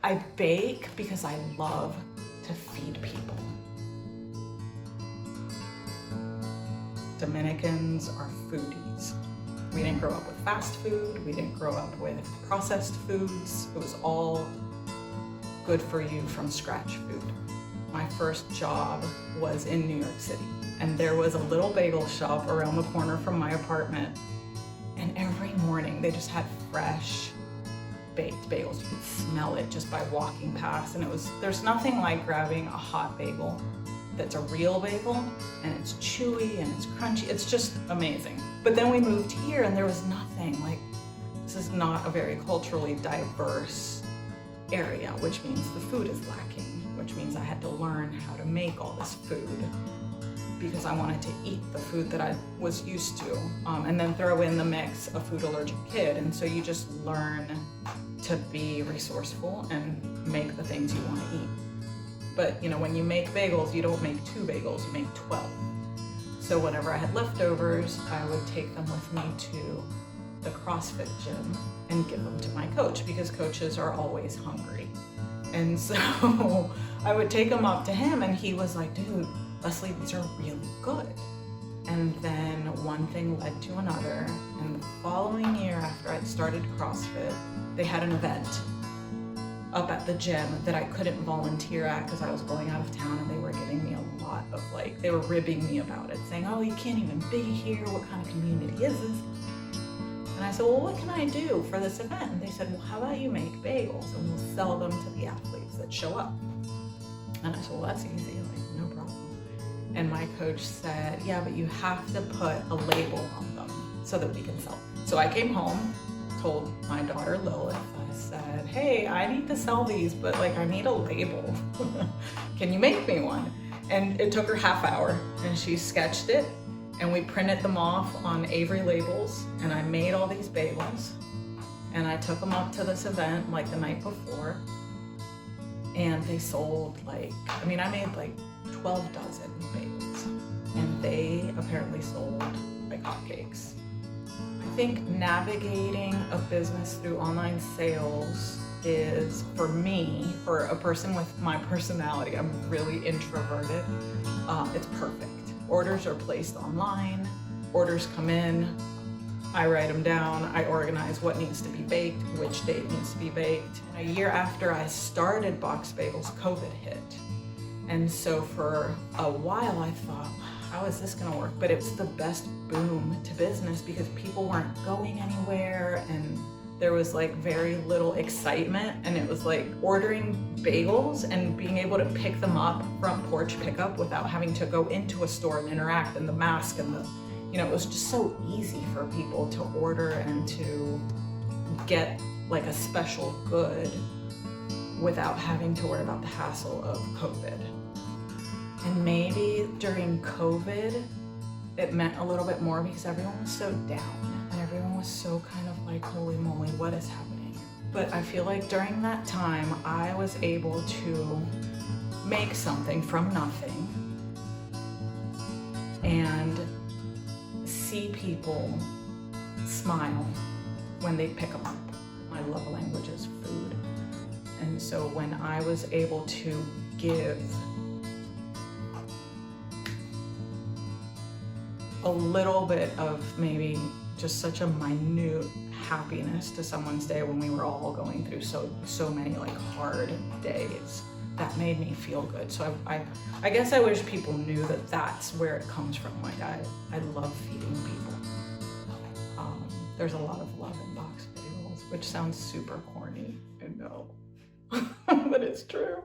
I bake because I love to feed people. Dominicans are foodies. We didn't grow up with fast food. We didn't grow up with processed foods. It was all good for you from scratch food. My first job was in New York City, and there was a little bagel shop around the corner from my apartment, and every morning they just had fresh baked bagels. You could smell it just by walking past, and there's nothing like grabbing a hot bagel that's a real bagel, and it's chewy and it's crunchy. It's just amazing. But then we moved here and there was nothing. Like, this is not a very culturally diverse area, which means the food is lacking, which means I had to learn how to make all this food because I wanted to eat the food that I was used to, and then throw in the mix a food allergic kid. And so you just learn to be resourceful and make the things you want to eat. But you know, when you make bagels, you don't make 2 bagels, you make 12. So whenever I had leftovers, I would take them with me to the CrossFit gym and give them to my coach, because coaches are always hungry. And so I would take them up to him, and he was like, dude, Leslie, these are really good. And then one thing led to another, and the following year after I'd started CrossFit, they had an event up at the gym that I couldn't volunteer at because I was going out of town, and they were giving me a lot of they were ribbing me about it, saying, oh, you can't even be here, what kind of community is this? And I said, well, what can I do for this event? And they said, well, how about you make bagels and we'll sell them to the athletes that show up? And I said, well, that's easy, no problem. And my coach said, yeah, but you have to put a label on them so that we can sell them. So I came home, told my daughter Lilith, I said, hey, I need to sell these, but I need a label. Can you make me one? And it took her half hour, and she sketched it, and we printed them off on Avery labels, and I made all these bagels, and I took them up to this event the night before, and they sold I made 12 dozen bagels, and they apparently sold like hotcakes. I think navigating a business through online sales is, for me, for a person with my personality, I'm really introverted, it's perfect. Orders are placed online, orders come in, I write them down, I organize what needs to be baked, which date needs to be baked. And a year after I started Box Bagels, COVID hit. And so for a while I thought, how is this gonna work? But it was the best boom to business because people weren't going anywhere, and there was very little excitement, and it was ordering bagels and being able to pick them up front porch pickup without having to go into a store and interact, and the mask and it was just so easy for people to order and to get a special good without having to worry about the hassle of COVID. And maybe during COVID, it meant a little bit more because everyone was so down and everyone was so kind of holy moly, what is happening? But I feel during that time, I was able to make something from nothing and see people smile when they pick them up. My love language is food. And so when I was able to give a little bit of maybe just such a minute happiness to someone's day when we were all going through so many hard days, that made me feel good. So I guess I wish people knew that that's where it comes from. I love feeding people. There's a lot of love in Box Bagels, which sounds super corny, I know, but it's true.